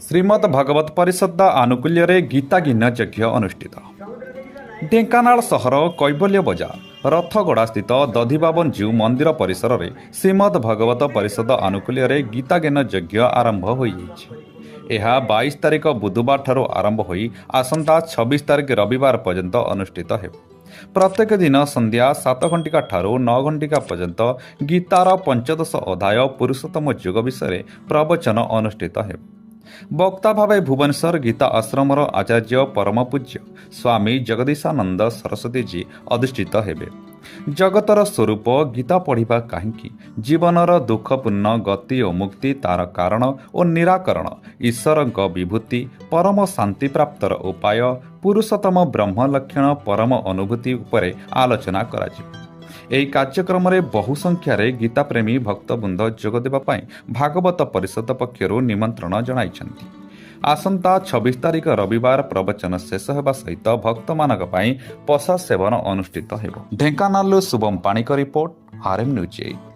ଶ୍ରୀମଦ୍ ଭଗବତ ପରିଷଦ ଆନୁକୂଲ୍ୟରେ ଗୀତାଜ୍ଞାନ ଯଜ୍ଞ ଅନୁଷ୍ଠିତ। ଢେଙ୍କାନାଳ ସହର କୈବଲ୍ୟ ବଜାର ରଥଗଡ଼ାସ୍ଥିତ ଦଧିବାବନଜୀଉ ମନ୍ଦିର ପରିସରରେ ଶ୍ରୀମଦ୍ ଭଗବତ ପରିଷଦ ଆନୁକୂଲ୍ୟରେ ଗୀତାଜ୍ଞାନ ଯଜ୍ଞ ଆରମ୍ଭ ହୋଇଯାଇଛି। ଏହା 22 ତାରିଖ ବୁଧବାରଠାରୁ ଆରମ୍ଭ ହୋଇ ଆସନ୍ତା 26 ତାରିଖ ରବିବାର ପର୍ଯ୍ୟନ୍ତ ଅନୁଷ୍ଠିତ ହେବ। ପ୍ରତ୍ୟେକ ଦିନ ସନ୍ଧ୍ୟା 7 ଘଣ୍ଟିକା ଠାରୁ 9 ଘଣ୍ଟିକା ପର୍ଯ୍ୟନ୍ତ ଗୀତାର 15 ଅଧ୍ୟାୟ ପୁରୁଷୋତ୍ତମ ଯୋଗ ବିଷୟରେ ପ୍ରବଚନ ଅନୁଷ୍ଠିତ ହେବ। ବକ୍ତା ଭାବେ ଭୁବନେଶ୍ୱର ଗୀତା ଆଶ୍ରମର ଆଚାର୍ଯ୍ୟ ପରମ ପୂଜ୍ୟ ସ୍ୱାମୀ ଜଗଦୀଶାନନ୍ଦ ସରସ୍ୱତୀଜୀ ଅଧିଷ୍ଠିତ ହେବେ। ଜଗତର ସ୍ୱରୂପ ଗୀତା ପଢ଼ିବା କାହିଁକି, ଜୀବନର ଦୁଃଖପୂର୍ଣ୍ଣ ଗତି ଓ ମୁକ୍ତି, ତା'ର କାରଣ ଓ ନିରାକରଣ, ଈଶ୍ୱରଙ୍କ ବିଭୂତି, ପରମ ଶାନ୍ତିପ୍ରାପ୍ତର ଉପାୟ, ପୁରୁଷୋତ୍ତମ ବ୍ରହ୍ମ ଲକ୍ଷଣ, ପରମ ଅନୁଭୂତି ଉପରେ ଆଲୋଚନା କରାଯିବ। ଏହି କାର୍ଯ୍ୟକ୍ରମରେ ବହୁ ସଂଖ୍ୟାରେ ଗୀତାପ୍ରେମୀ ଭକ୍ତବୃନ୍ଦ ଯୋଗ ଦେବା ପାଇଁ ଭାଗବତ ପରିଷଦ ପକ୍ଷରୁ ନିମନ୍ତ୍ରଣ ଜଣାଇଛନ୍ତି। ଆସନ୍ତା 26 ତାରିଖ ରବିବାର ପ୍ରବଚନ ଶେଷ ହେବା ସହିତ ଭକ୍ତମାନଙ୍କ ପାଇଁ ପ୍ରସାଦ ସେବନ ଅନୁଷ୍ଠିତ ହେବ। ଢେଙ୍କାନାଳରୁ ଶୁଭମ ପାଣିକ ରିପୋର୍ଟ, RM ନ୍ୟୁଜ୍ 8।